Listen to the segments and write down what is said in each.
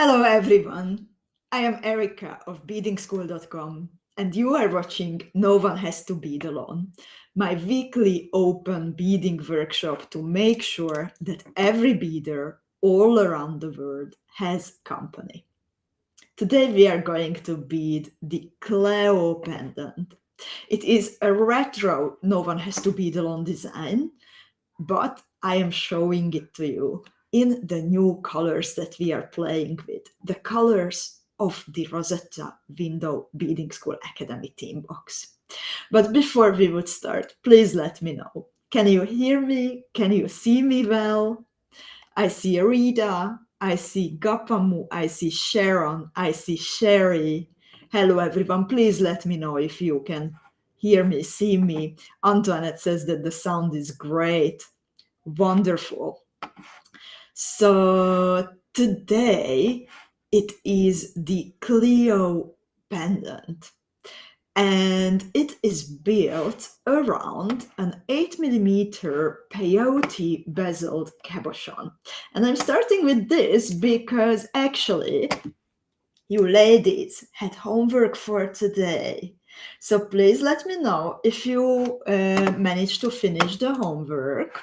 Hello everyone, I am Erika of beadingschool.com and you are watching No One Has to Bead Alone, my weekly open beading workshop to make sure that every beader all around the world has company. Today we are going to bead the Cloe pendant. It is a retro No One Has to Bead Alone design, but I am showing it to you in the new colors that we are playing with, the colors of the Rosetta Window Beading School Academy theme box. But before we would start, please let me know. Can you hear me? Can you see me well? I see Rita, I see Gapamu, I see Sharon, I see Sherry. Hello everyone, please let me know if you can hear me, see me. Antoinette says that the sound is great. Wonderful. So today it is the Cleo pendant and it is built around an 8mm Peyote bezeled cabochon. And I'm starting with this because actually you ladies had homework for today. So please let me know if you managed to finish the homework.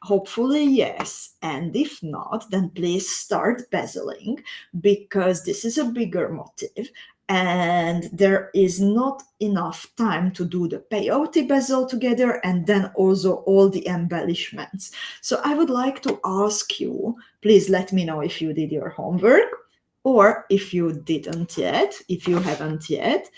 Hopefully, yes. And if not, then please start bezeling because this is a bigger motif and there is not enough time to do the peyote bezel together and then also all the embellishments. So I would like to ask you, please let me know if you did your homework, or if you didn't yet, if you haven't yet,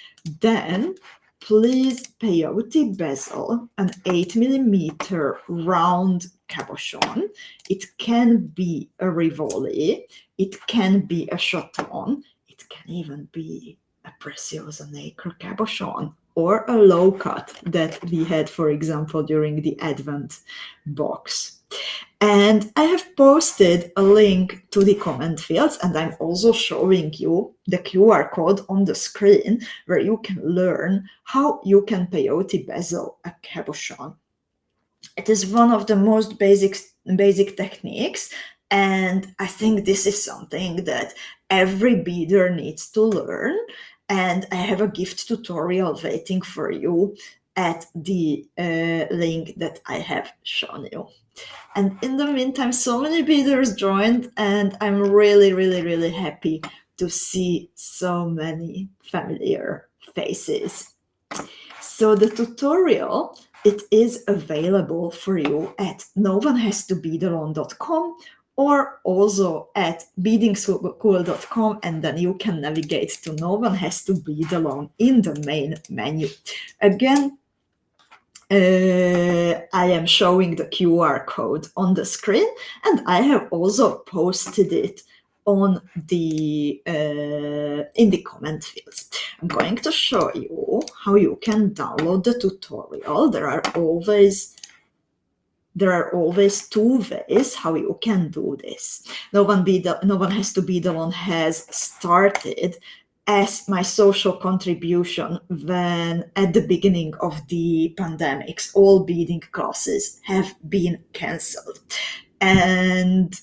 then please peyote bezel an 8mm round cabochon. It can be a rivoli, it can be a chaton, it can even be a preciosa nacre cabochon or a low cut that we had, for example, during the Advent box. And I have posted a link to the comment fields, and I'm also showing you the QR code on the screen where you can learn how you can peyote bezel a cabochon. It is one of the most basic techniques, and I think this is something that every beader needs to learn. And I have a gift tutorial waiting for you at the link that I have shown you. And in the meantime, so many beaders joined, and I'm really happy to see so many familiar faces. So the tutorial, it is available for you at noonehastobeadalone.com or also at beadingschool.com, and then you can navigate to No One Has to Bead Alone in the main menu. Again, I am showing the QR code on the screen, and I have also posted it on the in the comment fields. I'm going to show you how you can download the tutorial. There are always two ways how you can do this. No One Has to Bead Alone has started as my social contribution when at the beginning of the pandemics, all beading classes have been cancelled. And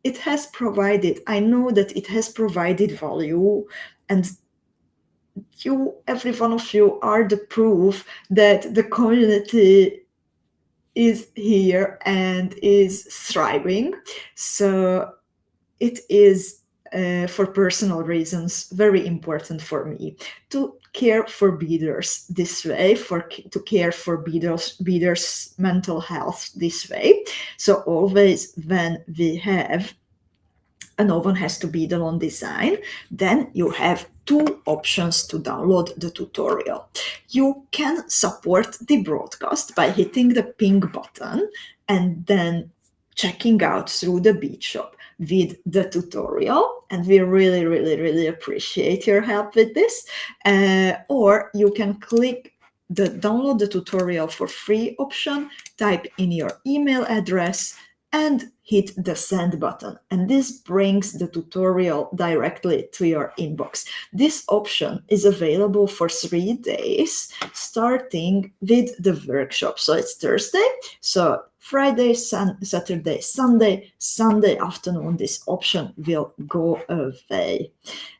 it has provided, I know that it has provided value, and you, every one of you, are the proof that the community is here and is thriving. So it is for personal reasons very important for me to care for beaders this way, to care for beaders' mental health this way. So always when we have a No One Has to Bead Alone design, then you have two options to download the tutorial. You can support the broadcast by hitting the pink button and then checking out through the bead shop with the tutorial, and we really appreciate your help with this. Or you can click the download the tutorial for free option, type in your email address and hit the send button, and this brings the tutorial directly to your inbox. This option is available for 3 days starting with the workshop. So it's Thursday, so Friday, Saturday, Sunday afternoon, this option will go away.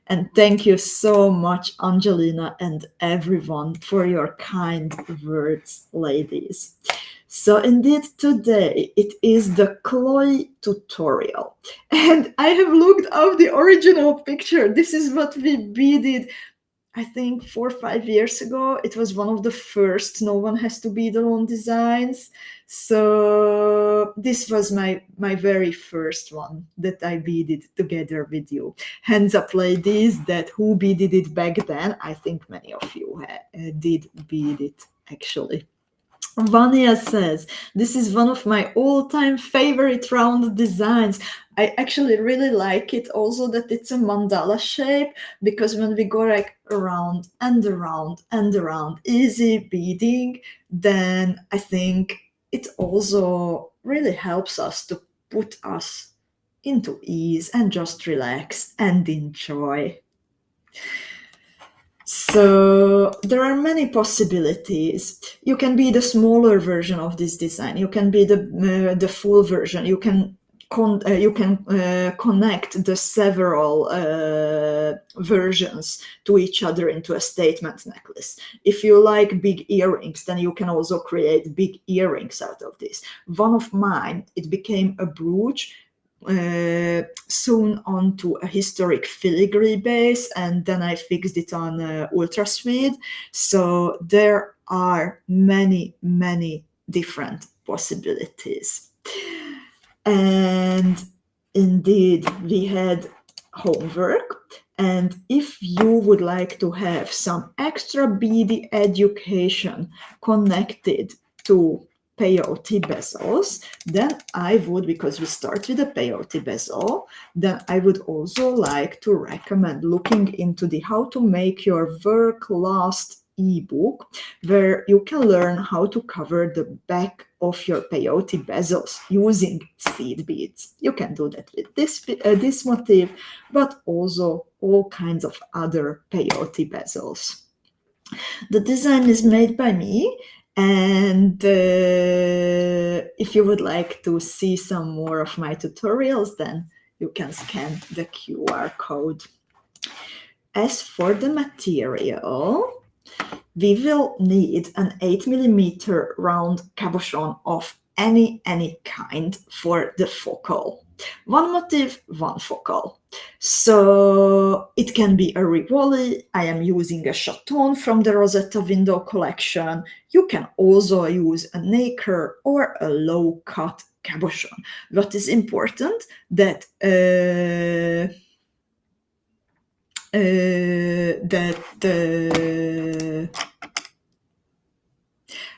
And thank you so much, Angelina and everyone, for your kind words, ladies. So indeed, today it is the Cloe tutorial. And I have looked up the original picture. This is what we beaded, I think 4 or 5 years ago. It was one of the first No One Has to Bead Alone designs. So this was my very first one that I beaded together with you. Hands up, ladies, that who beaded it back then. I think many of you did bead it, actually. Vania says, this is one of my all-time favorite round designs. I actually really like it also that it's a mandala shape, because when we go like around and around and around, easy beading, then I think it also really helps us to put us into ease and just relax and enjoy. So there are many possibilities. You can be the smaller version of this design. You can be the full version. You can connect the several versions to each other into a statement necklace. If you like big earrings, then you can also create big earrings out of this. One of mine, it became a brooch, sewn onto a historic filigree base, and then I fixed it on ultra suede. So there are many different possibilities. And indeed, we had homework, and if you would like to have some extra beady education connected to peyote bezels, then I would, because we start with a peyote bezel, then I would also like to recommend looking into the How to Make Your Work Last ebook, where you can learn how to cover the back of your peyote bezels using seed beads. You can do that with this motif, but also all kinds of other peyote bezels. The design is made by me, and if you would like to see some more of my tutorials, then you can scan the QR code. As for the material, we will need an 8mm round cabochon of any kind for the focal. One motif, one focal. So it can be a Rivoli. I am using a chaton from the Rosetta Window collection. You can also use a nacre or a low-cut cabochon. What is important that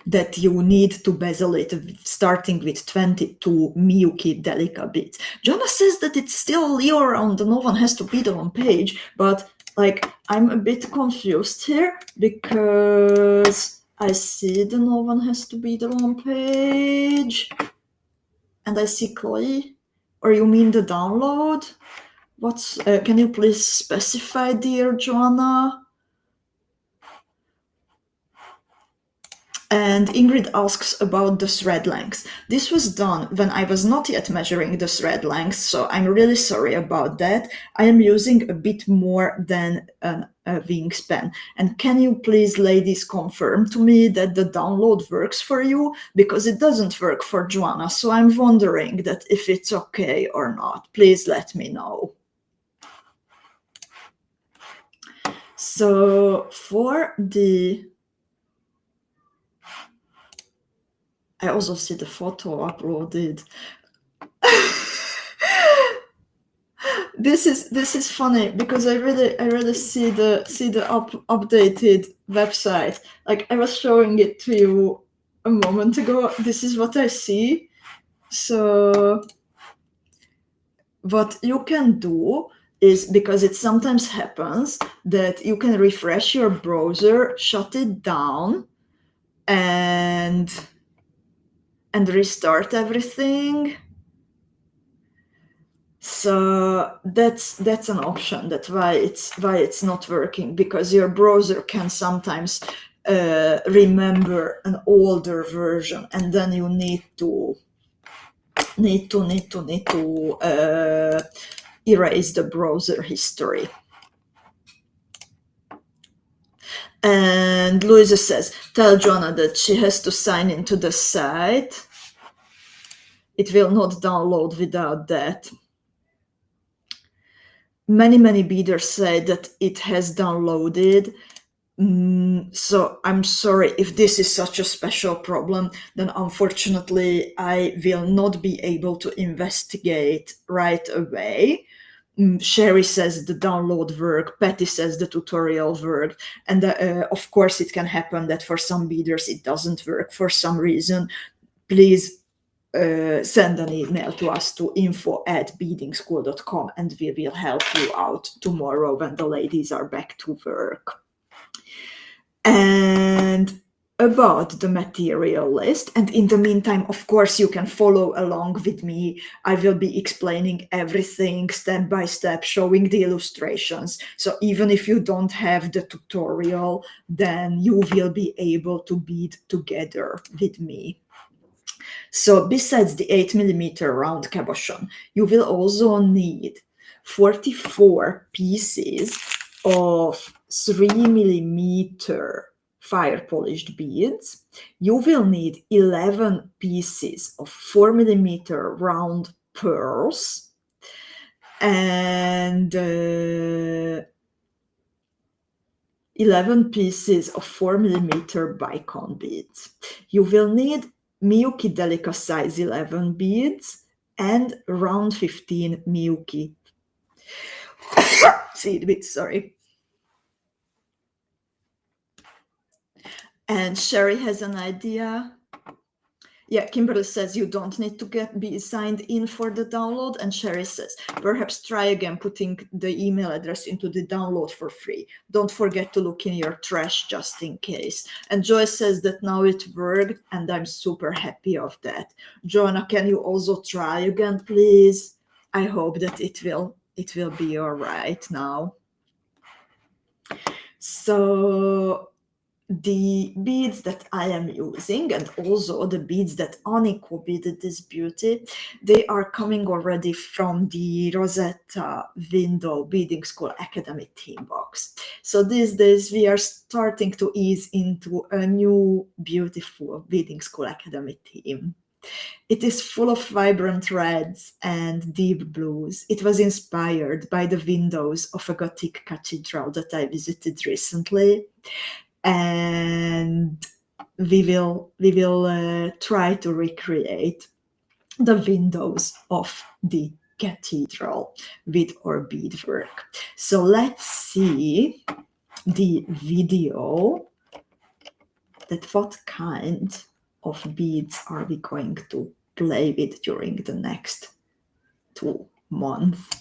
that you need to bezel it starting with 22 Miyuki Delica beads. Jonah says that it's still Leo around the No One Has to Bead Alone page, but like I'm a bit confused here because I see the No One Has to Bead Alone page and I see Cloe, or you mean the download? What's can you please specify, dear Joanna? And Ingrid asks about the thread length. This was done when I was not yet measuring the thread length, so I'm really sorry about that. I am using a bit more than a wingspan. And can you please, ladies, confirm to me that the download works for you? Because it doesn't work for Joanna, so I'm wondering that if it's okay or not. Please let me know. So for the... I also see the photo uploaded. This is funny because I really see the updated website. Like I was showing it to you a moment ago. This is what I see. So what you can do is, because it sometimes happens that you can refresh your browser, shut it down, and restart everything. So that's an option. That's why it's not working, because your browser can sometimes remember an older version, and then you need to need to erase the browser history. And Louisa says, tell Joanna that she has to sign into the site. It will not download without that. Many beaders say that it has downloaded. So I'm sorry if this is such a special problem, then unfortunately I will not be able to investigate right away. Sherry says the download worked, Patty says the tutorial worked, and of course it can happen that for some beaders it doesn't work for some reason. Please send an email to us to info@beadingschool.com and we will help you out tomorrow when the ladies are back to work. And about the material list, and in the meantime, of course, you can follow along with me. I will be explaining everything step by step, showing the illustrations. So even if you don't have the tutorial, then you will be able to bead together with me. So besides the 8mm round cabochon, you will also need 44 pieces of 3mm fire polished beads. You will need 11 pieces of 4mm round pearls and 11 pieces of 4mm bicon beads. You will need Miyuki Delica size 11 beads and round 15 Miyuki seed beads, sorry. And Sherry has an idea. Yeah, Kimberly says you don't need to be signed in for the download, and Sherry says perhaps try again putting the email address into the download for free. Don't forget to look in your trash just in case. And Joyce says that now it worked, and I'm super happy of that. Joanna, can you also try again, please? I hope that it will be all right now. So the beads that I am using, and also the beads that Aniko beaded this beauty, they are coming already from the Rosetta Window Beading School Academy theme box. So these days we are starting to ease into a new beautiful Beading School Academy theme. It is full of vibrant reds and deep blues. It was inspired by the windows of a Gothic cathedral that I visited recently. And we will try to recreate the windows of the cathedral with our beadwork. So let's see the video that what kind of beads are we going to play with during the next 2 months.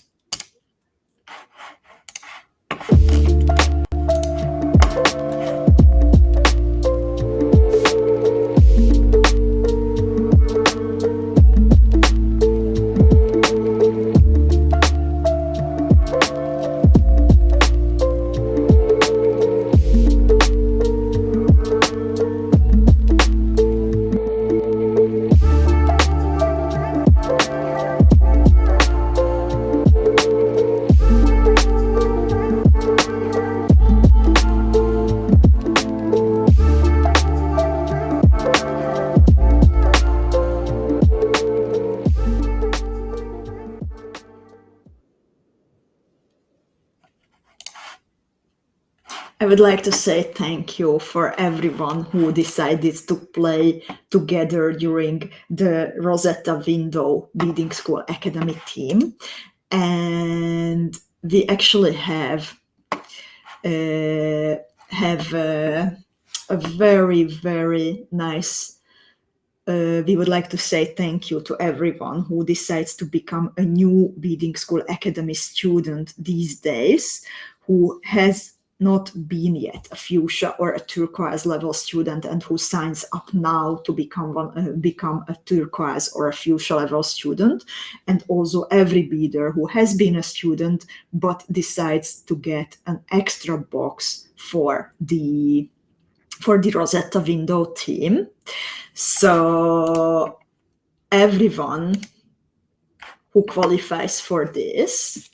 I would like to say thank you for everyone who decided to play together during the Rosetta Window Beading School Academy team. And we actually have a very, very nice we would like to say thank you to everyone who decides to become a new Beading School Academy student these days, who has not been yet a fuchsia or a turquoise level student and who signs up now to become a turquoise or a fuchsia level student, and also every beader who has been a student but decides to get an extra box for the Rosetta Window team. So everyone who qualifies for this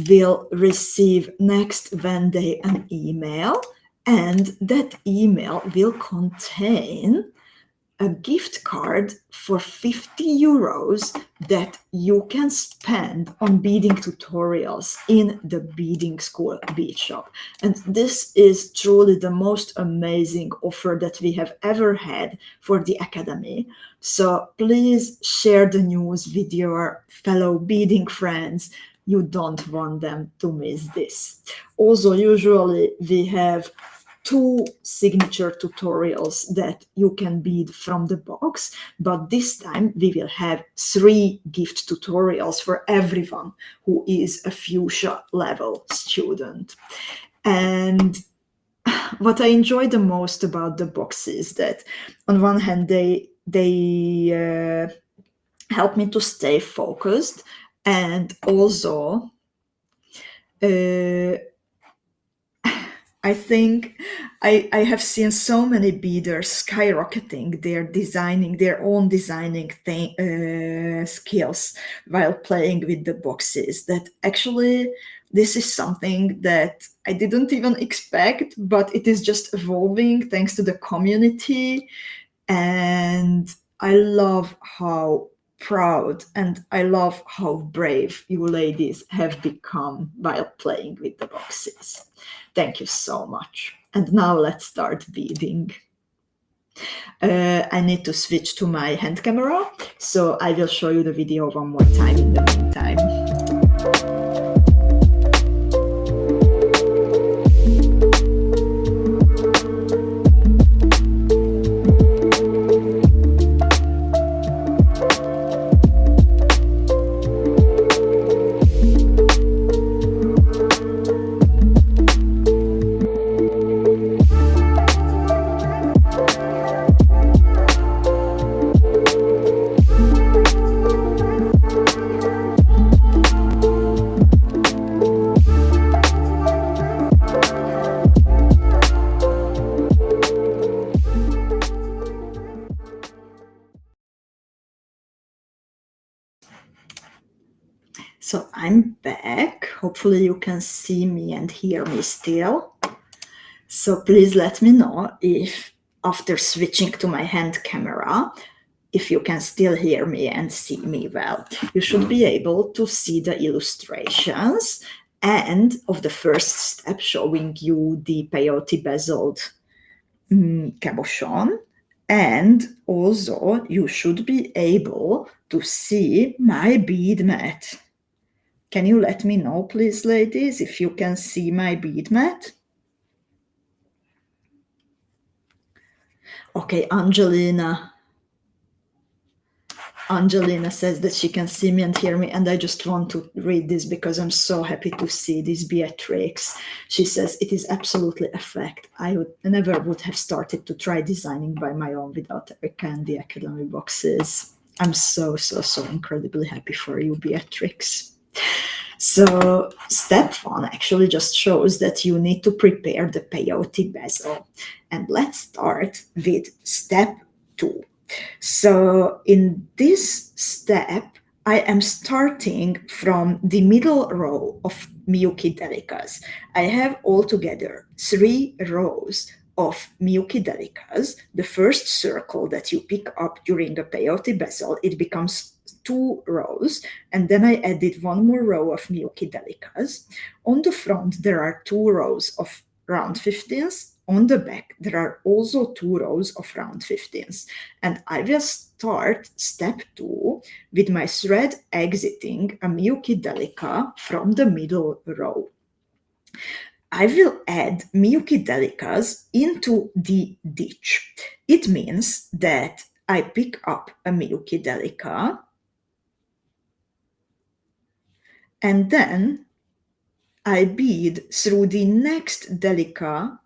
will receive next Wednesday an email, and that email will contain a gift card for 50 euros that you can spend on beading tutorials in the Beading School bead shop. And this is truly the most amazing offer that we have ever had for the Academy. So please share the news with your fellow beading friends. You don't want them to miss this. Also, usually we have 2 signature tutorials that you can bead from the box, but this time we will have 3 gift tutorials for everyone who is a fuchsia level student. And what I enjoy the most about the box is that on one hand they help me to stay focused, and also I think I have seen so many beaders skyrocketing their own designing skills while playing with the boxes, that actually this is something that I didn't even expect, but it is just evolving thanks to the community. And I love how proud and I love how brave you ladies have become while playing with the boxes. Thank you so much. And now let's start beading. I need to switch to my hand camera, so I will show you the video one more time in the meantime. So I'm back. Hopefully you can see me and hear me still. So please let me know if after switching to my hand camera, if you can still hear me and see me well. You should be able to see the illustrations and of the first step showing you the Peyote bezeled cabochon. And also you should be able to see my bead mat. Can you let me know, please, ladies, if you can see my bead mat? Okay, Angelina says that she can see me and hear me, and I just want to read this because I'm so happy to see this. Beatrix, she says, it is absolutely a fact. I never would have started to try designing by my own without Erika and the Academy boxes. I'm so incredibly happy for you, Beatrix. So step 1 actually just shows that you need to prepare the peyote bezel. And let's start with step 2. So in this step, I am starting from the middle row of 𝐓𝐻𝐋𝐄. I have altogether 3 rows of 𝐓𝐻𝐋𝐄. The first circle that you pick up during the peyote bezel, it becomes 2 rows, and then I added 1 more row of 𝐓𝐻𝐋𝐄. On the front, there are 2 rows of round 15ths. On the back, there are also 2 rows of round 15ths. And I will start step 2 with my thread exiting a 𝐓𝐻𝐋𝐄 from the middle row. I will add 𝐓𝐻𝐋𝐄s into the ditch. It means that I pick up a 𝐓𝐻𝐋𝐄, and then I bead through the next delica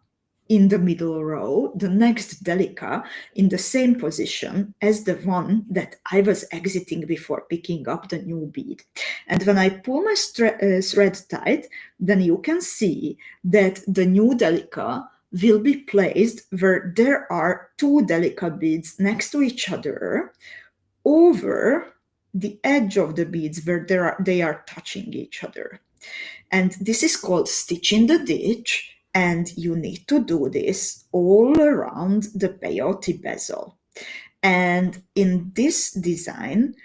in the middle row, the next delica in the same position as the one that I was exiting before picking up the new bead. And when I pull my thread tight, then you can see that the new delica will be placed where there are 2 delica beads next to each other over the edge of the beads where they are touching each other. And this is called stitching the ditch, and you need to do this all around the peyote bezel. And in this design,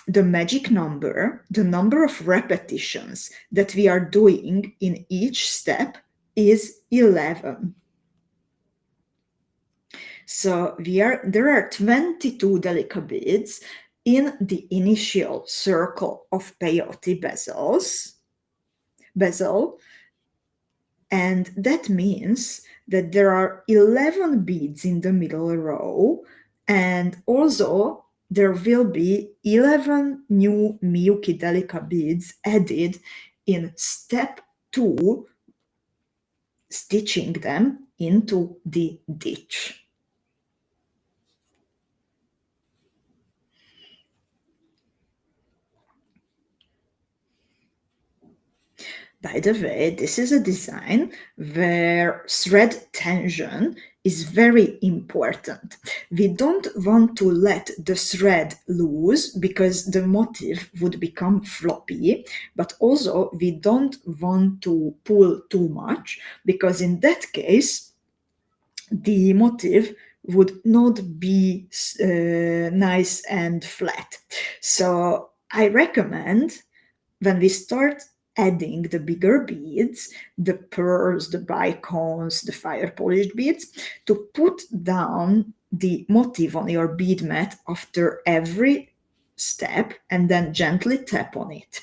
the magic number, the number of repetitions that we are doing in each step is 11. So there are 22 delicate beads in the initial circle of peyote bezel, and that means that there are 11 beads in the middle row, and also there will be 11 new Miyuki delicate beads added in step 2, stitching them into the ditch. By the way, this is a design where thread tension is very important. We don't want to let the thread loose because the motif would become floppy, but also we don't want to pull too much because in that case, the motif would not be nice and flat. So I recommend when we start adding the bigger beads, the pearls, the bicones, the fire polished beads, to put down the motif on your bead mat after every step and then gently tap on it.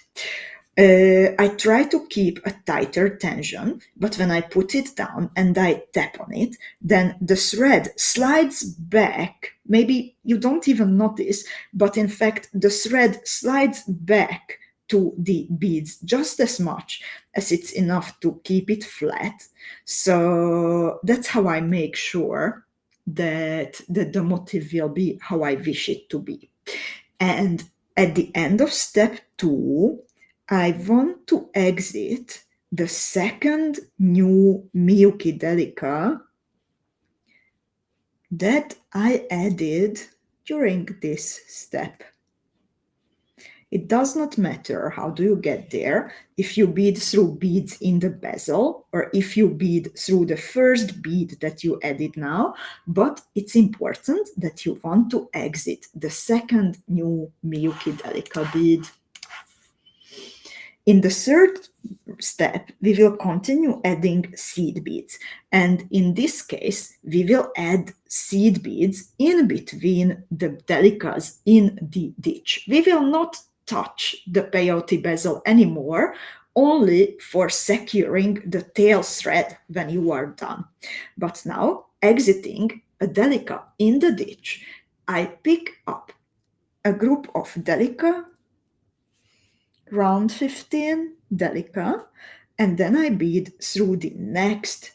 I try to keep a tighter tension, but when I put it down and I tap on it, then the thread slides back. Maybe you don't even notice, but in fact, the thread slides back to the beads just as much as it's enough to keep it flat. So that's how I make sure that the motif will be how I wish it to be. And at the end of step 2, I want to exit the second new Miyuki Delica that I added during this step. It does not matter how do you get there, if you bead through beads in the bezel or if you bead through the first bead that you added now, but it's important that you want to exit the second new Miyuki Delica bead. In the third step, we will continue adding seed beads. And in this case, we will add seed beads in between the delicas in the ditch. We will not touch the peyote bezel anymore, only for securing the tail thread when you are done. But now, exiting a delica in the ditch, I pick up a group of delica, round 15 delica, and then I bead through the next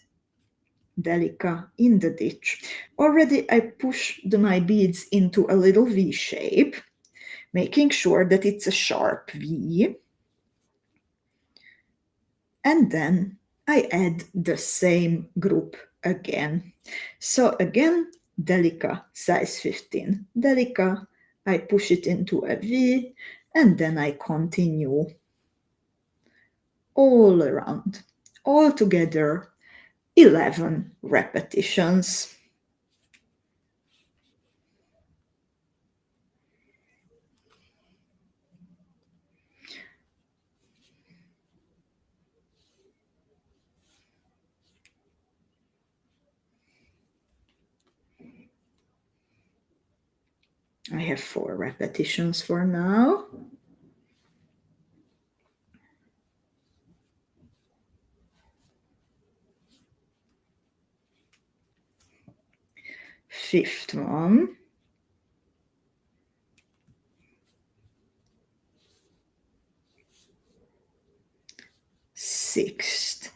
delica in the ditch. Already I push my beads into a little V shape, making sure that it's a sharp V. And then I add the same group again. So again, delica, size 15 delica, I push it into a V, and then I continue all around. All together, 11 repetitions. I have 4 repetitions for now. Fifth one. Sixth.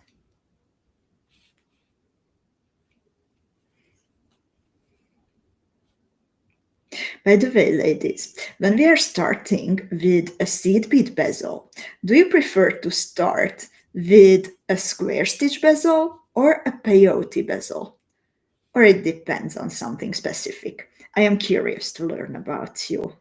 By the way, ladies, when we are starting with a seed bead bezel, do you prefer to start with a square stitch bezel or a peyote bezel? Or it depends on something specific? I am curious to learn about you.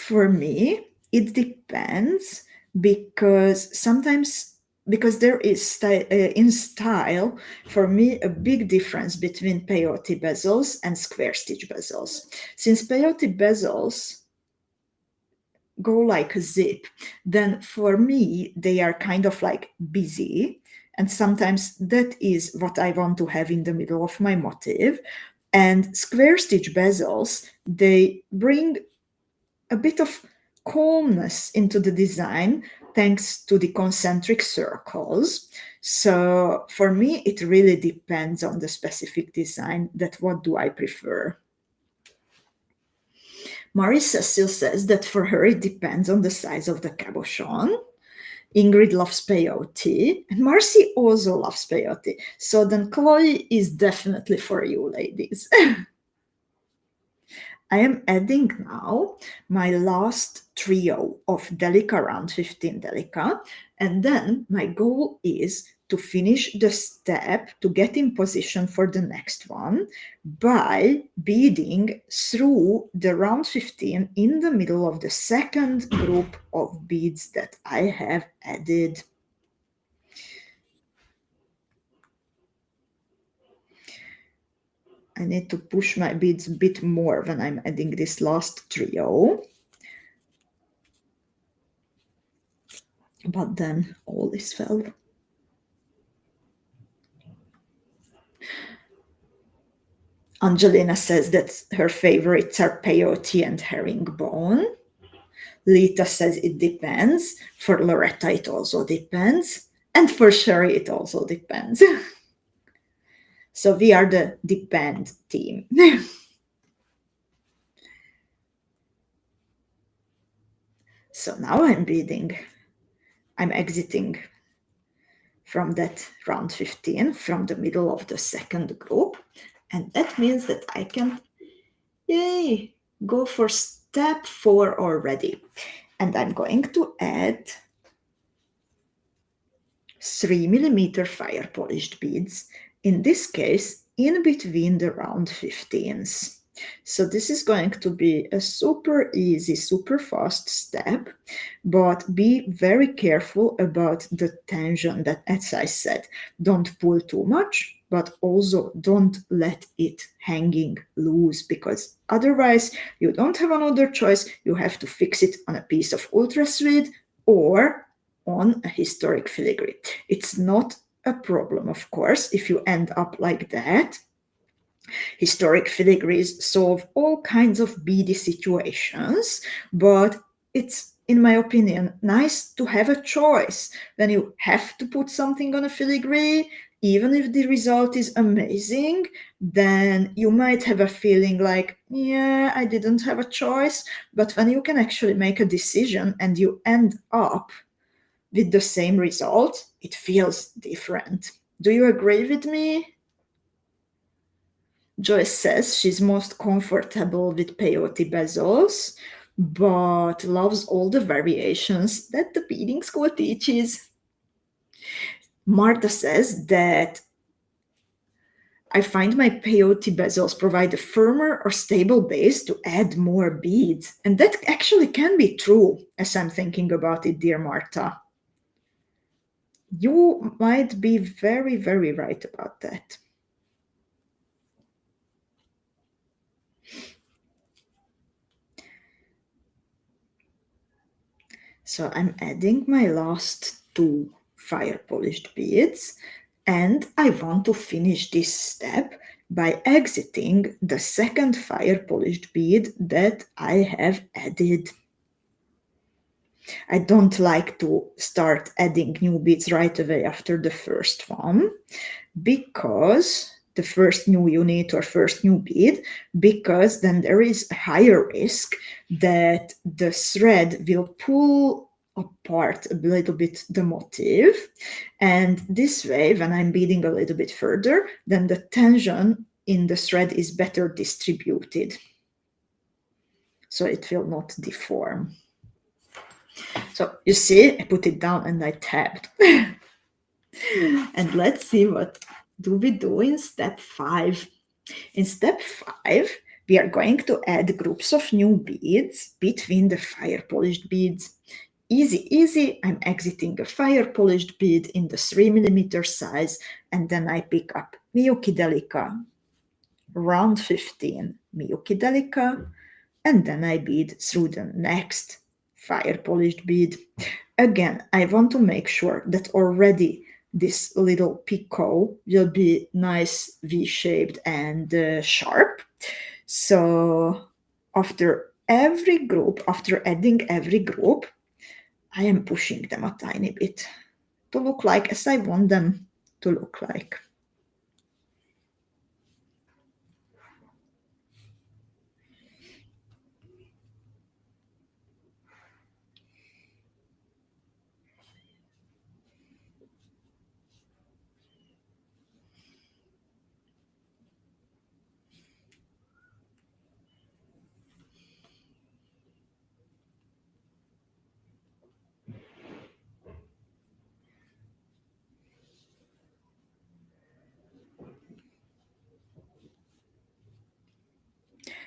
For me, it depends because sometimes, because there is in style, for me, a big difference between peyote bezels and square stitch bezels. Since peyote bezels go like a zip, then for me, they are kind of like busy. And sometimes that is what I want to have in the middle of my motif. And square stitch bezels, they bring a bit of calmness into the design thanks to the concentric circles. So for me, it really depends on the specific design that what do I prefer. Marie Cecil says that for her it depends on the size of the cabochon. Ingrid loves peyote, and Marcy also loves peyote. So then Chloe is definitely for you, ladies. I am adding now my last trio of Delica round 15 Delica, and then my goal is to finish the step to get in position for the next one by beading through the round 15 in the middle of the second group of beads that I have added. I need to push my beads a bit more when I'm adding this last trio. But then all is well. Angelina says that her favorites are peyote and herringbone. Lita says it depends. For Loretta, it also depends. And for Sherry, it also depends. So we are the depend team. So now I'm beading. I'm exiting from that round 15, from the middle of the second group. And that means that I can, yay, go for step 4 already. And I'm going to add 3mm fire polished beads, in this case in between the round 15s. So this is going to be a super easy, super fast step, but be very careful about the tension that, as I said, don't pull too much, but also don't let it hanging loose, because otherwise you don't have another choice. You have to fix it on a piece of ultra suede or on a historic filigree. It's not a problem, of course, if you end up like that. Historic filigrees solve all kinds of beady situations, but it's, in my opinion, nice to have a choice. When you have to put something on a filigree, even if the result is amazing, then you might have a feeling like, yeah, I didn't have a choice. But when you can actually make a decision and you end up with the same result, it feels different. Do you agree with me? Joyce says she's most comfortable with peyote bezels, but loves all the variations that the beading school teaches. Martha says that I find my peyote bezels provide a firmer or stable base to add more beads. And that actually can be true, as I'm thinking about it, dear Martha. You might be very, very right about that. So I'm adding my last 2 fire polished beads, and I want to finish this step by exiting the second fire polished bead that I have added. I don't like to start adding new beads right away after the first one, because the first new unit or first new bead, because then there is a higher risk that the thread will pull apart a little bit the motif. And this way, when I'm beading a little bit further, then the tension in the thread is better distributed. So it will not deform. So you see, I put it down and I tapped. And let's see what do we do in step 5. In step 5, We are going to add groups of new beads between the fire polished beads. Easy, easy, I'm exiting a fire polished bead in the 3mm size, and then I pick up 𝐓𝐻𝐋𝐿, round 15 𝐓𝐻𝐿, and then I bead through the next fire polished bead. Again, I want to make sure that already this little picot will be nice V-shaped and sharp. So after every group, after adding every group, I am pushing them a tiny bit to look like as I want them to look like.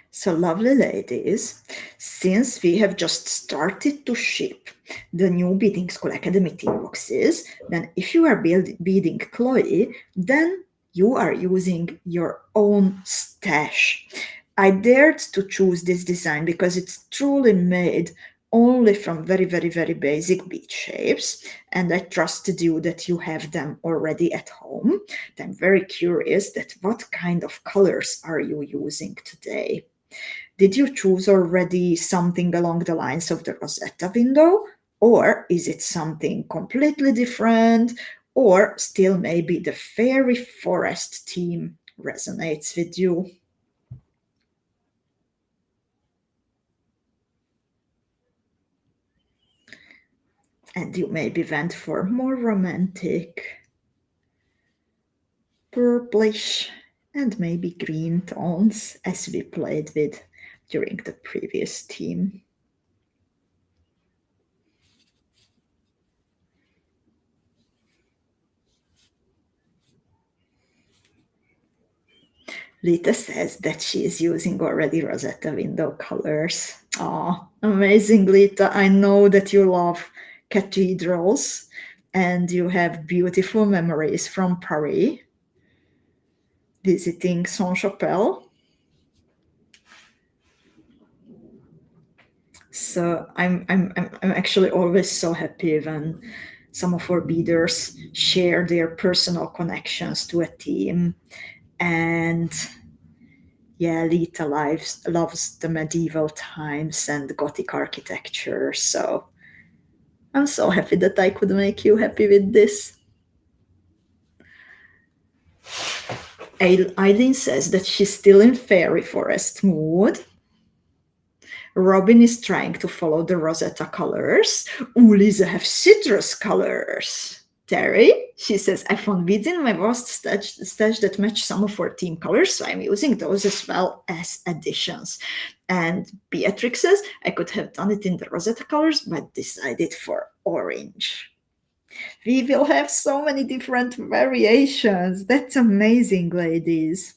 So lovely ladies, since we have just started to ship the new Beading School Academy team boxes, then if you are beading Cloe, then you are using your own stash. I dared to choose this design because it's truly made only from very, very, very basic bead shapes, and I trusted you that you have them already at home. I'm very curious that what kind of colors are you using today? Did you choose already something along the lines of the Rosetta window? Or is it something completely different? Or still maybe the fairy forest theme resonates with you? And you maybe went for more romantic, purplish, and maybe green tones as we played with during the previous theme. Lita says that she is using already Rosetta window colors. Oh, amazing, Lita. I know that you love cathedrals and you have beautiful memories from Paris, visiting Saint-Chapelle. So I'm actually always so happy when some of our beaders share their personal connections to a theme. And yeah, Lita loves the medieval times and Gothic architecture. So I'm so happy that I could make you happy with this. Eileen says that she's still in fairy forest mood. Robin is trying to follow the Rosetta colors. Lisa have citrus colors. Terry, she says, I found beads in my vast stash that match some of our team colors, so I'm using those as well as additions. And Beatrix says, I could have done it in the Rosetta colors, but decided for orange. We will have so many different variations. That's amazing, ladies.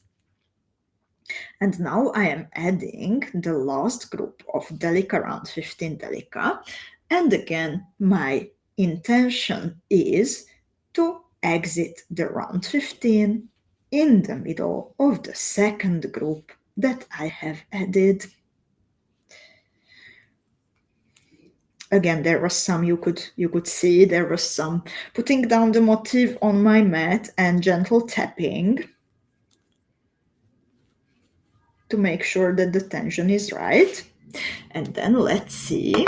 And now I am adding the last group of Delica round 15 Delica. And again, my intention is to exit the round 15 in the middle of the second group that I have added. Again, there was some you could see, there was some putting down the motif on my mat and gentle tapping to make sure that the tension is right. And then let's see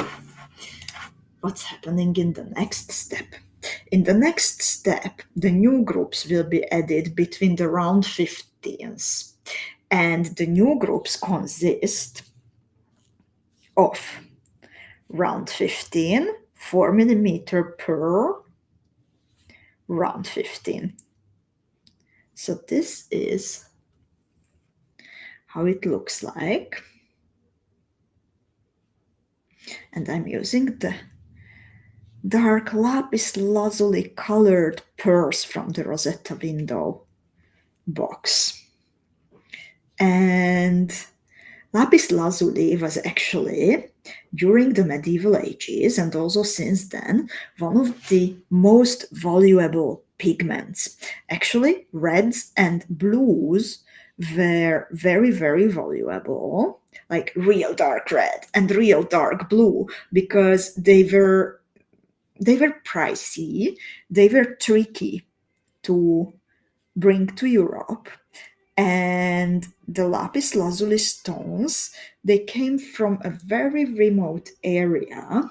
what's happening in the next step. In the next step, the new groups will be added between the round 15s. And the new groups consist of round 15, 4mm per round 15. So this is how it looks like. And I'm using the dark lapis lazuli colored pearls from the Rosetta window box. And Lapis lazuli was actually, during the medieval ages and also since then, one of the most valuable pigments. Actually, reds and blues were very, very valuable, like real dark red and real dark blue, because they were pricey, they were tricky to bring to Europe. And the lapis lazuli stones, they came from a very remote area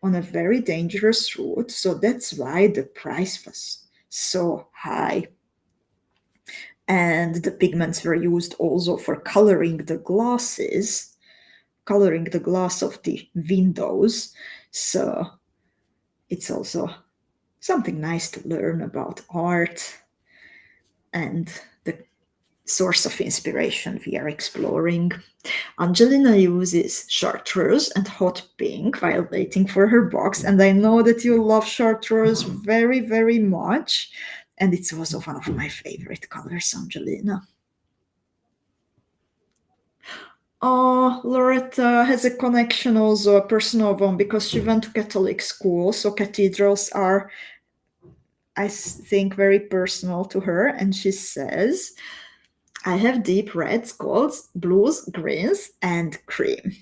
on a very dangerous route, so that's why the price was so high. And the pigments were used also for coloring the glasses, coloring the glass of the windows. So it's also something nice to learn about art and the source of inspiration we are exploring. Angelina uses chartreuse and hot pink while waiting for her box, and I know that you love chartreuse very, very much, and it's also one of my favorite colors, Angelina. Oh, Loretta has a connection, also a personal one, because she went to Catholic school, so cathedrals are, I think, very personal to her. And she says, I have deep reds, golds, blues, greens, and cream.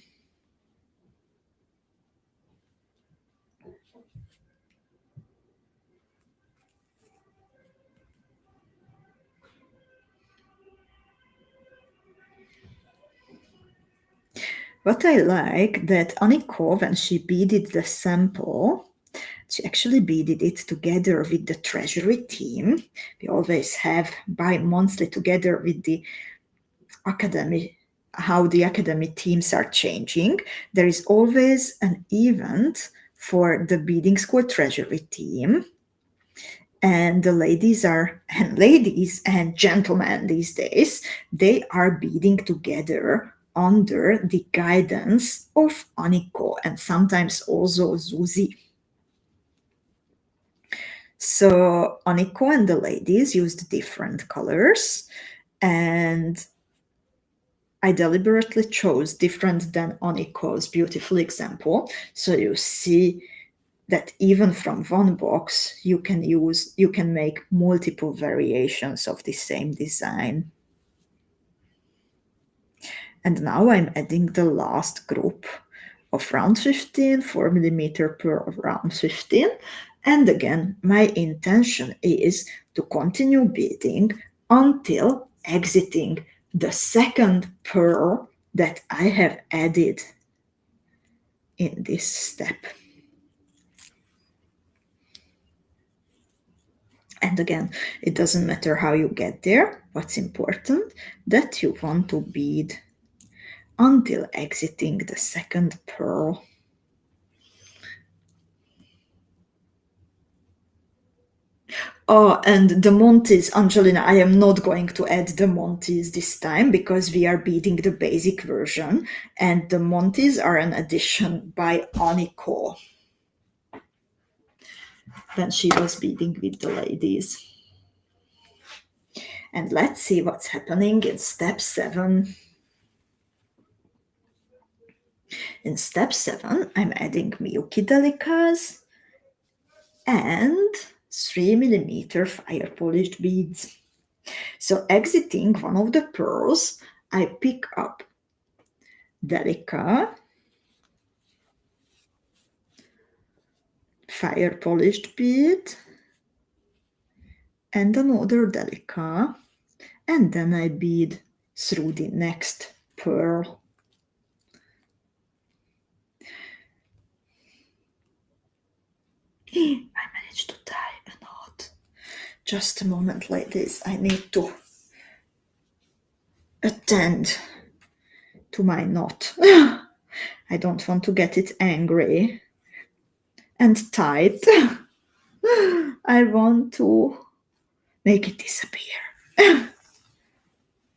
What I like that 𝐓𝐻𝐿, when she beaded the sample, she actually beaded it together with the treasury team. We always have bi-monthly together with the academy, how the academy teams are changing. There is always an event for the beading school treasury team. And the ladies and gentlemen these days, they are beading together under the guidance of 𝐓𝐻𝐿 and sometimes also Zuzi. So 𝐓𝐻𝐿 and the ladies used different colors, and I deliberately chose different than 𝐓𝐻𝐿's beautiful example. So you see that even from one box you can make multiple variations of the same design. And now I'm adding the last group of round 15, 4mm per round 15. And again, my intention is to continue beading until exiting the second pearl that I have added in this step. And again, it doesn't matter how you get there. What's important, that you want to bead until exiting the second pearl. Oh, and the Montes, Angelina, I am not going to add the Montes this time because we are beading the basic version, and the Montes are an addition by 𝐓𝐻𝐿 when she was beading with the ladies. And let's see what's happening in step 7. In step 7, I'm adding Miyuki delicas and 3mm fire polished beads. So exiting one of the pearls, I pick up delica, fire polished bead, and another delica, and then I bead through the next pearl. I managed to tie a knot. Just a moment, ladies, I need to attend to my knot. I don't want to get it angry and tight. I want to make it disappear.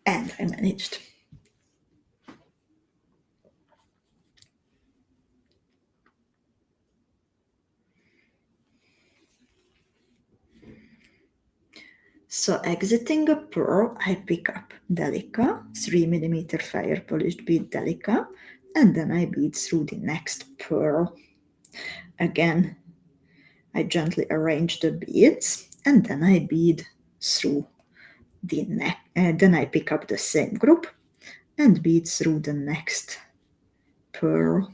And I managed. So exiting a pearl, I pick up Delica, 3mm fire polished bead Delica, and then I bead through the next pearl. Again, I gently arrange the beads, and then I bead through the neck. Then I pick up the same group and bead through the next pearl.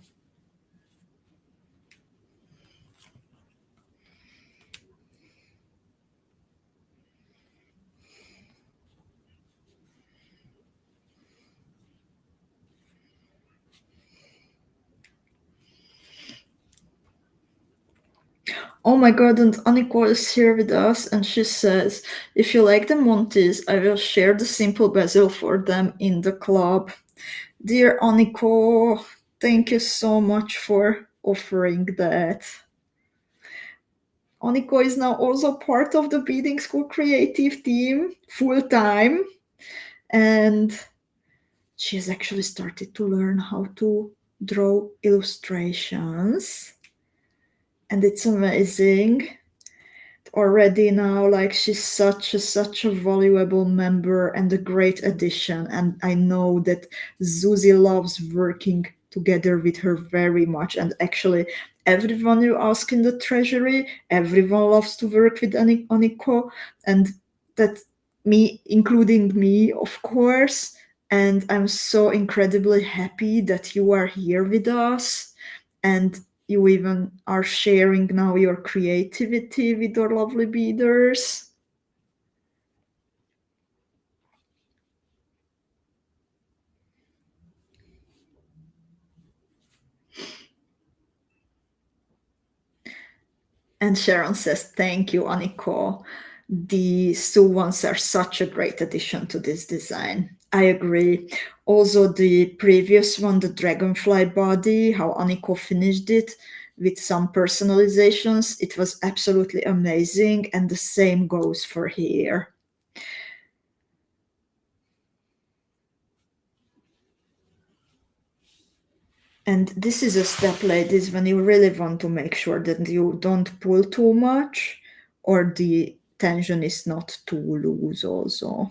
Oh my god, and 𝐓𝐻𝐋𝐒 is here with us, and she says, if you like the Monties, I will share the simple bezel for them in the club. Dear 𝐓𝐻𝐋𝐒, thank you so much for offering that. 𝐓𝐻𝐋𝐒 is now also part of the Beading School creative team, full-time, and she has actually started to learn how to draw illustrations, and it's amazing. Already now, like, she's such a valuable member and a great addition, and I know that Zuzi loves working together with her very much, and actually everyone you ask in the treasury, everyone loves to work with 𝐓𝐻𝐋𝐒, and that me, including me, of course, and I'm so incredibly happy that you are here with us, and you even are sharing now your creativity with our lovely beaders. And Sharon says, thank you, 𝐓𝐻𝐋𝐒. The Sue ones are such a great addition to this design. I agree. Also, the previous one, the dragonfly body, how 𝐓𝐻𝐋𝐒 finished it with some personalizations, it was absolutely amazing, and the same goes for here. And this is a step, ladies, when you really want to make sure that you don't pull too much or the tension is not too loose also.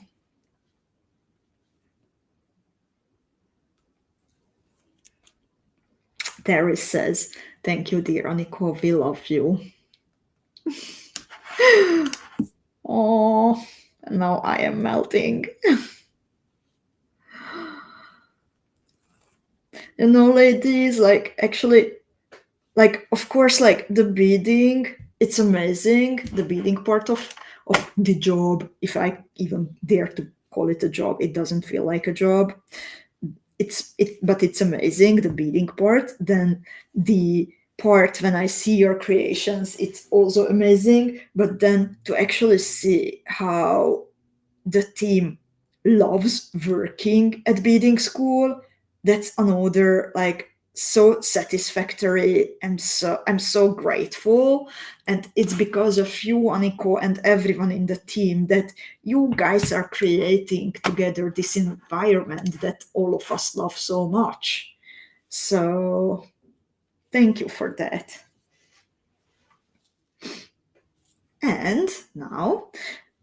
Terry says, thank you, dear 𝐓𝐻𝐋𝐒, we love you. Oh, now I am melting. You know, ladies, like, actually, like, of course, like, the beading, it's amazing, the beading part of the job, if I even dare to call it a job, it doesn't feel like a job. But it's amazing, the beading part. Then the part when I see your creations, it's also amazing. But then to actually see how the team loves working at Beading School, that's another, like, so satisfactory, and so I'm so grateful. And it's because of you, 𝐓𝐻𝐋𝐒, and everyone in the team, that you guys are creating together this environment that all of us love so much. So thank you for that. And now,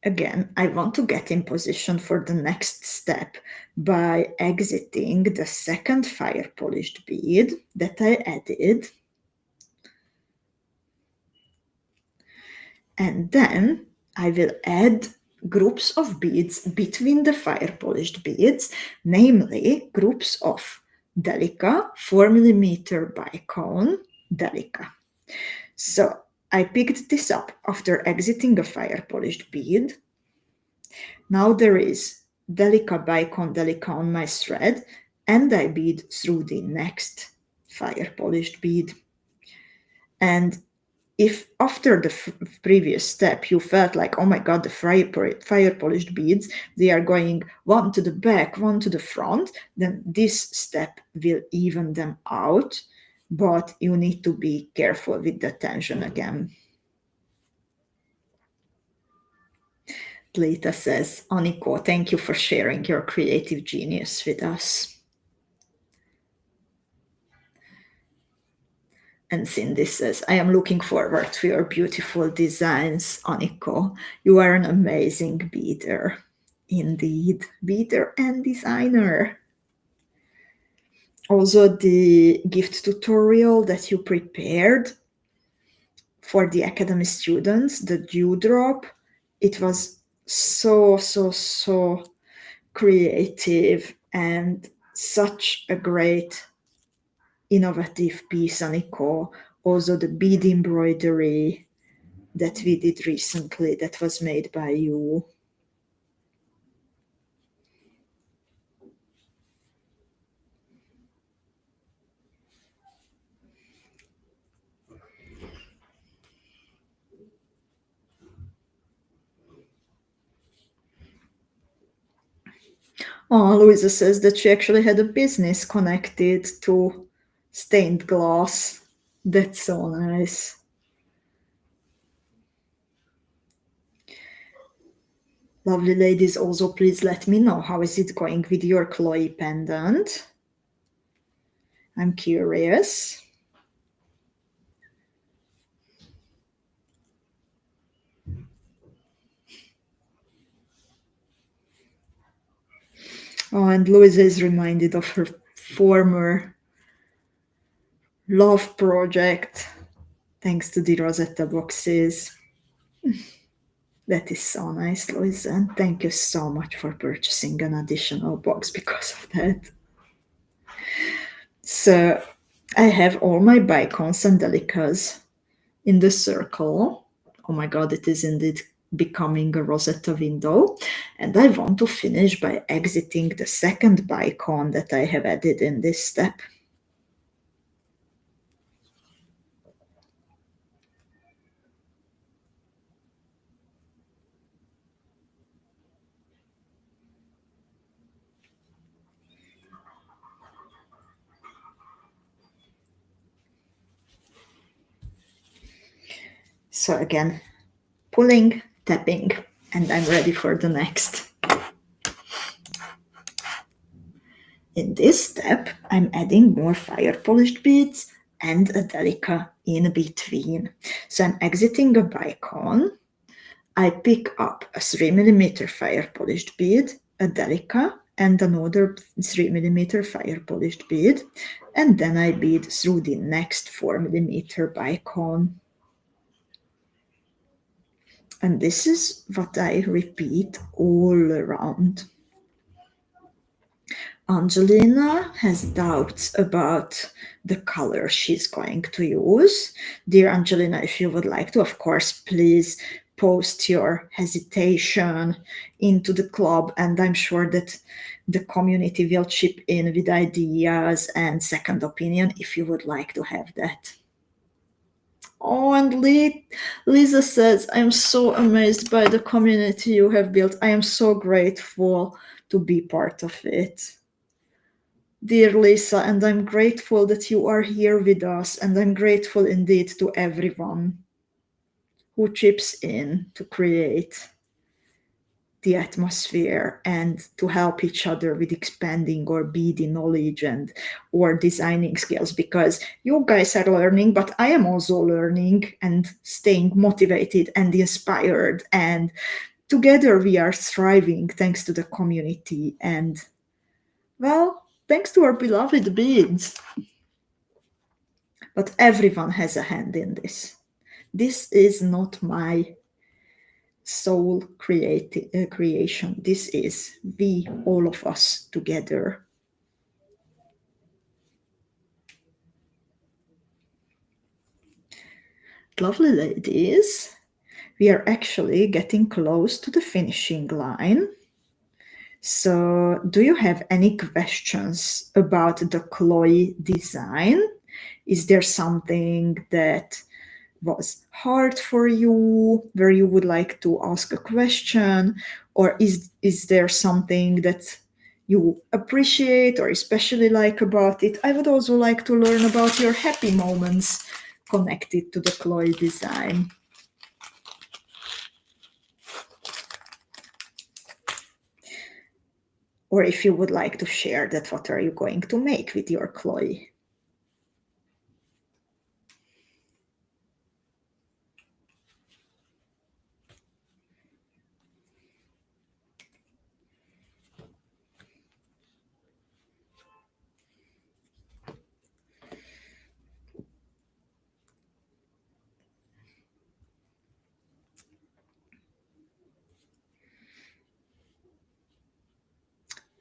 again, I want to get in position for the next step by exiting the second fire polished bead that I added. And then I will add groups of beads between the fire polished beads, namely groups of Delica 4mm bicone Delica. So I picked this up after exiting a fire polished bead. Now there is Delica bicone Delica on my thread, and I bead through the next fire polished bead. And if after the previous step you felt like, oh my god, the fire polished beads, they are going one to the back, one to the front, then this step will even them out, but you need to be careful with the tension again. Lita says, 𝐓𝐻𝐋𝐒, thank you for sharing your creative genius with us. And Cindy says, I am looking forward to your beautiful designs, 𝐓𝐻𝐿𝐻. You are an amazing beader. Indeed, beader and designer. Also, the gift tutorial that you prepared for the academy students, the dewdrop, it was so creative and such a great innovative piece, 𝐓𝐻𝐿𝐻. Also the bead embroidery that we did recently that was made by you. Oh, Louisa says that she actually had a business connected to stained glass. That's so nice. Lovely ladies, also please let me know how is it going with your Chloe pendant. I'm curious. Oh, and Louisa is reminded of her former love project thanks to the Rosetta boxes. That is so nice, Louisa, and thank you so much for purchasing an additional box because of that. So I have all my bicons and delicas in the circle. Oh my god, it is indeed becoming a Rosetta window. And I want to finish by exiting the second bicon that I have added in this step. So again, pulling, tapping, and I'm ready for the next. In this step, I'm adding more fire polished beads and a delica in between. So I'm exiting a bicon. I pick up a 3mm fire polished bead, a delica, and another 3mm fire polished bead, and then I bead through the next 4mm bicon. And this is what I repeat all around. Angelina has doubts about the color she's going to use. Dear Angelina, if you would like to, of course, please post your hesitation into the club, and I'm sure that the community will chip in with ideas and second opinion if you would like to have that. Oh, and Lisa says, I'm so amazed by the community you have built. I am so grateful to be part of it. Dear Lisa, and I'm grateful that you are here with us, and I'm grateful indeed to everyone who chips in to create the atmosphere and to help each other with expanding our beading knowledge and or designing skills, because you guys are learning, but I am also learning and staying motivated and inspired, and together we are thriving thanks to the community and, well, thanks to our beloved beads. But everyone has a hand in this. This is not my sole creation. This is we, all of us together. Lovely ladies, we are actually getting close to the finishing line. So do you have any questions about the Chloe design? Is there something that was hard for you, where you would like to ask a question, or is there something that you appreciate or especially like about it? I would also like to learn about your happy moments connected to the Chloe design. Or if you would like to share that, what are you going to make with your Chloe?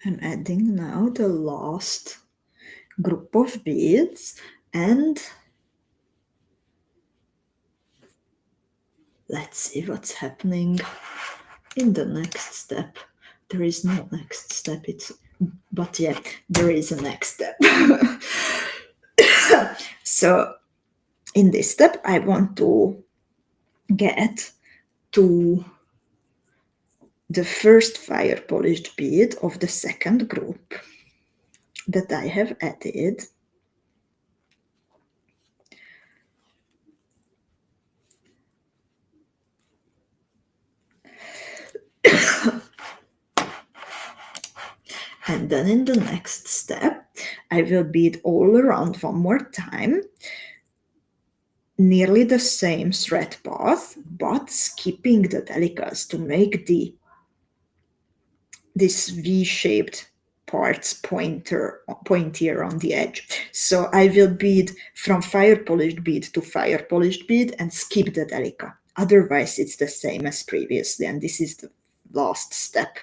I'm adding now the last group of beads, and let's see what's happening in the next step. There is no next step, but yeah, there is a next step. So in this step, I want to get to the first fire polished bead of the second group that I have added. And then in the next step, I will bead all around one more time, nearly the same thread path, but skipping the delicas to make this V-shaped parts pointier on the edge. So I will bead from fire polished bead to fire polished bead and skip the delica. Otherwise, it's the same as previously, and this is the last step.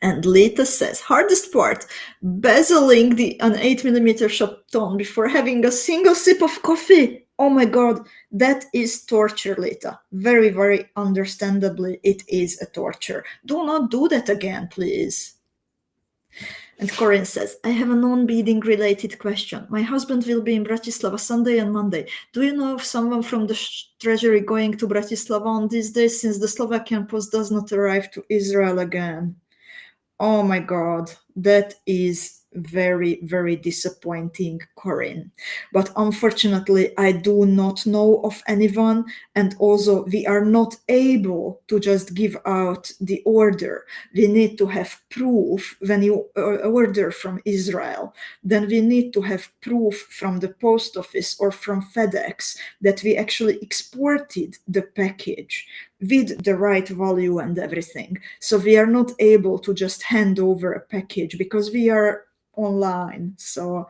And Lita says, hardest part, bezeling an 8mm chapeton before having a single sip of coffee. Oh my god, that is torture, Lita. Very, very understandably, it is a torture. Do not do that again, please. And Corinne says, I have a non-beading related question. My husband will be in Bratislava Sunday and Monday. Do you know of someone from the treasury going to Bratislava on these days, since the Slovakian post does not arrive to Israel again? Oh my god, that is very, very disappointing, Corinne. But unfortunately, I do not know of anyone, and also we are not able to just give out the order. We need to have proof when you order from Israel. Then we need to have proof from the post office or from FedEx that we actually exported the package with the right value and everything. So we are not able to just hand over a package because we are online. So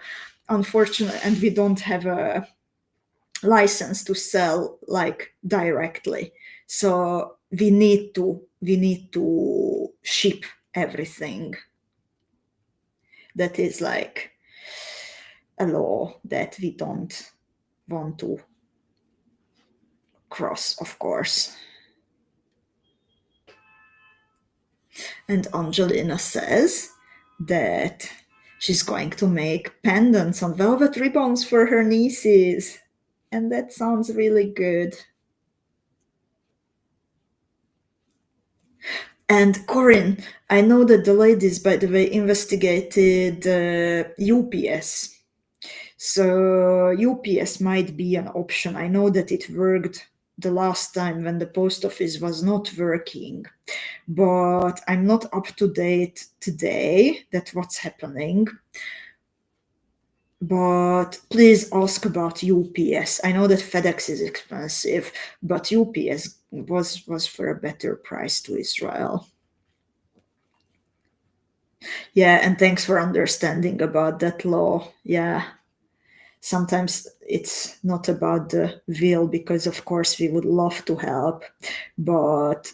unfortunately, and we don't have a license to sell like directly. So we need to ship everything. That is like a law that we don't want to cross, of course. And Angelina says that she's going to make pendants on velvet ribbons for her nieces. And that sounds really good. And Corinne, I know that the ladies, by the way, investigated UPS. So UPS might be an option. I know that it worked the last time when the post office was not working, but I'm not up to date today that what's happening. But please ask about UPS. I know that FedEx is expensive, but UPS was for a better price to Israel. Yeah, and thanks for understanding about that law. Yeah. Sometimes it's not about the will, because of course we would love to help, but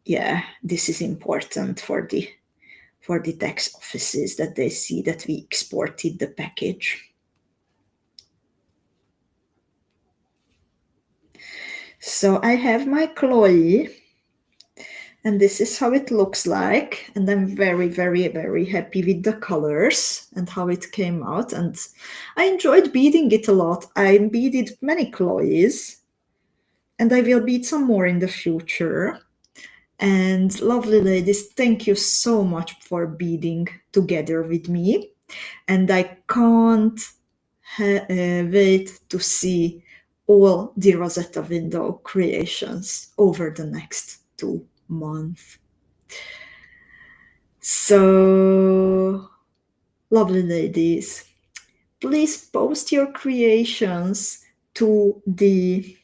yeah, this is important for the tax offices, that they see that we exported the package. So I have my Chloe, and this is how it looks like. And I'm very, very, very happy with the colors and how it came out. And I enjoyed beading it a lot. I beaded many Chloes, and I will bead some more in the future. And lovely ladies, thank you so much for beading together with me. And I can't wait to see all the Rosetta window creations over the next 2 months. So, lovely ladies, please post your creations to the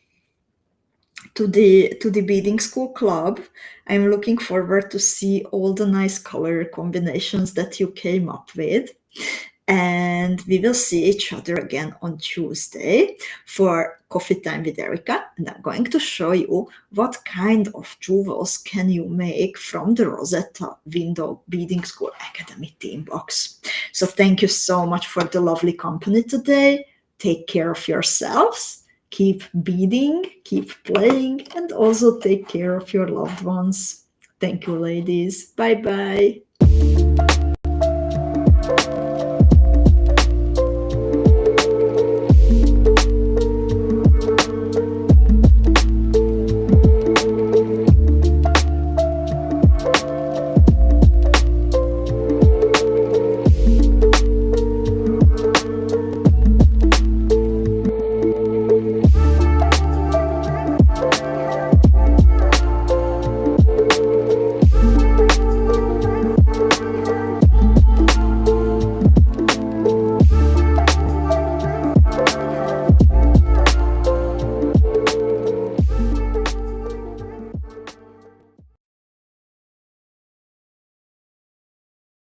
Beading School Club. I'm looking forward to see all the nice color combinations that you came up with. and we will see each other again on Tuesday for Coffee Time with Erika, and I'm going to show you what kind of jewels can you make from the Rosetta Window Beading School Academy theme box. So thank you so much for the lovely company today. Take care of yourselves, keep beading, keep playing, and also take care of your loved ones. Thank you, ladies. Bye-bye.